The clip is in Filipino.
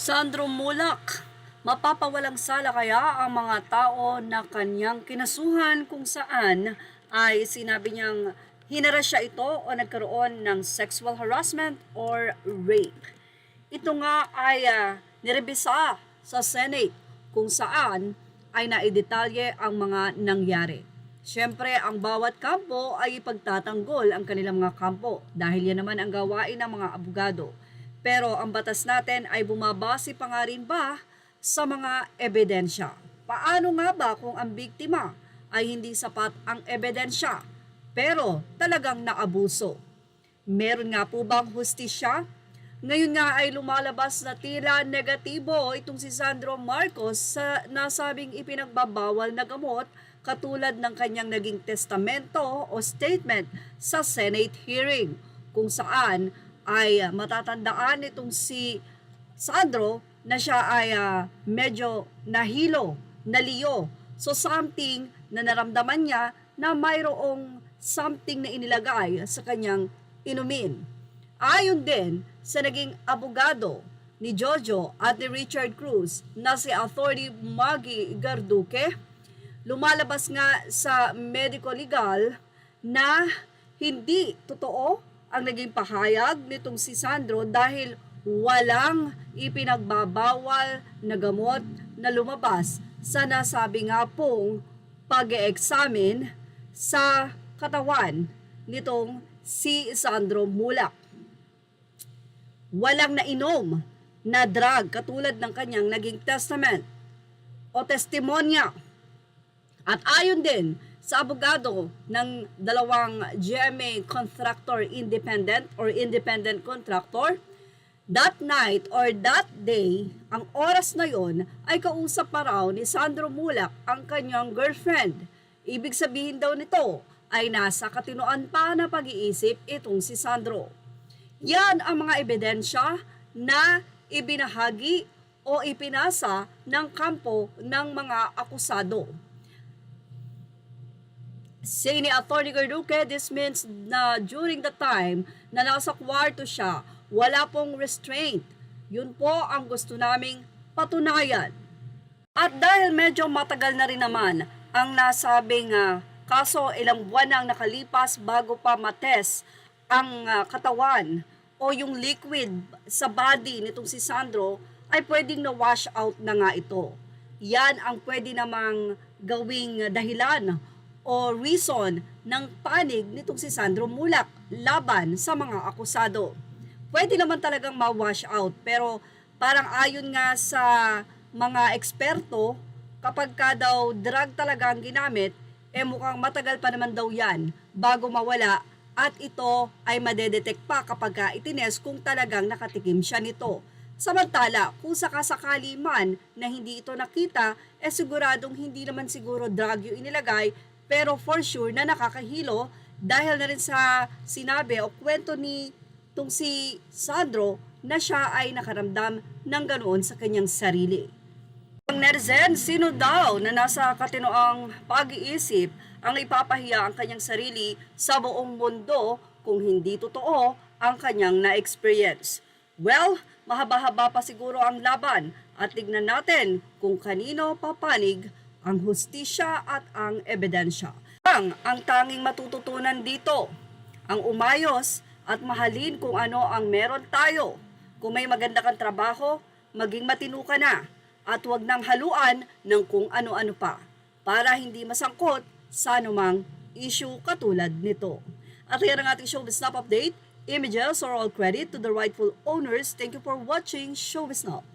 Sandro Mulak, mapapawalang sala kaya ang mga tao na kanyang kinasuhan kung saan ay sinabi niyang hinaras siya ito o nagkaroon ng sexual harassment or rape. Ito nga ay nirebisa sa Senate kung saan ay naidetalye ang mga nangyari. Siyempre, ang bawat kampo ay ipagtatanggol ang kanilang mga kampo dahil yan naman ang gawain ng mga abogado. Pero ang batas natin ay bumabase pa nga rin ba sa mga ebidensya? Paano nga ba kung ang biktima ay hindi sapat ang ebidensya pero talagang naabuso? Meron nga po bang hustisya? Ngayon nga ay lumalabas na tila negatibo itong si Sandro Marcos sa nasabing ipinagbabawal na gamot katulad ng kanyang naging testamento o statement sa Senate hearing kung saan ay matatandaan itong si Sandro na siya ay medyo nahilo, naliyo. So something na naramdaman niya na mayroong something na inilagay sa kanyang inumin. Ayon din sa naging abogado ni Jojo at ni Richard Cruz na si Attorney Maggie Garduque, lumalabas nga sa medical legal na hindi totoo ang naging pahayag nitong si Sandro dahil walang ipinagbabawal na gamot na lumabas sa nasabi nga pong pag-e-examine sa katawan nitong si Sandro Mulak. Walang nainom na drug katulad ng kanyang naging testament o testimonya. At ayon din sa abogado ng dalawang GMA contractor independent or independent contractor, that night or that day, ang oras na yon ay kausap pa raw ni Sandro Mulak ang kanyang girlfriend. Ibig sabihin daw nito ay nasa katinoan pa na pag-iisip itong si Sandro. Yan ang mga ebidensya na ibinahagi o ipinasa ng kampo ng mga akusado. Say ni Atty. Garduque, this means na during the time na nasa kwarto siya, wala pong restraint. Yun po ang gusto naming patunayan. At dahil medyo matagal na rin naman ang nasabing kaso, ilang buwan na ang nakalipas bago pa matest ang katawan o yung liquid sa body nitong si Sandro, ay pwedeng na-wash out na nga ito. Yan ang pwede namang gawing dahilan o reason ng panig nitong si Sandro Mulak laban sa mga akusado. Pwede naman talagang ma-wash out, pero parang ayon nga sa mga eksperto, kapag ka daw drug talaga ang ginamit, mukhang matagal pa naman daw yan bago mawala at ito ay madedetect pa kapag ka itines kung talagang nakatikim siya nito. Samantala, kung sakasakali man na hindi ito nakita, siguradong hindi naman siguro drug yung inilagay, pero for sure na nakakahilo dahil na rin sa sinabi o kwento ni itong si Sandro na siya ay nakaramdam ng ganoon sa kanyang sarili. Ang netizen, sino daw na nasa katinoang pag-iisip ang ipapahiya ang kanyang sarili sa buong mundo kung hindi totoo ang kanyang na-experience? Well, mahaba-haba pa siguro ang laban at tignan natin kung kanino papanig ang hustisya at ang ebidensya. Ang tanging matututunan dito, ang umayos at mahalin kung ano ang meron tayo. Kung may maganda kang trabaho, maging matino ka na at huwag nang haluan ng kung ano-ano pa para hindi masangkot sa anumang issue katulad nito. At yan ang ating Showbiz Snap update. Images are all credit to the rightful owners. Thank you for watching Showbiz Snap.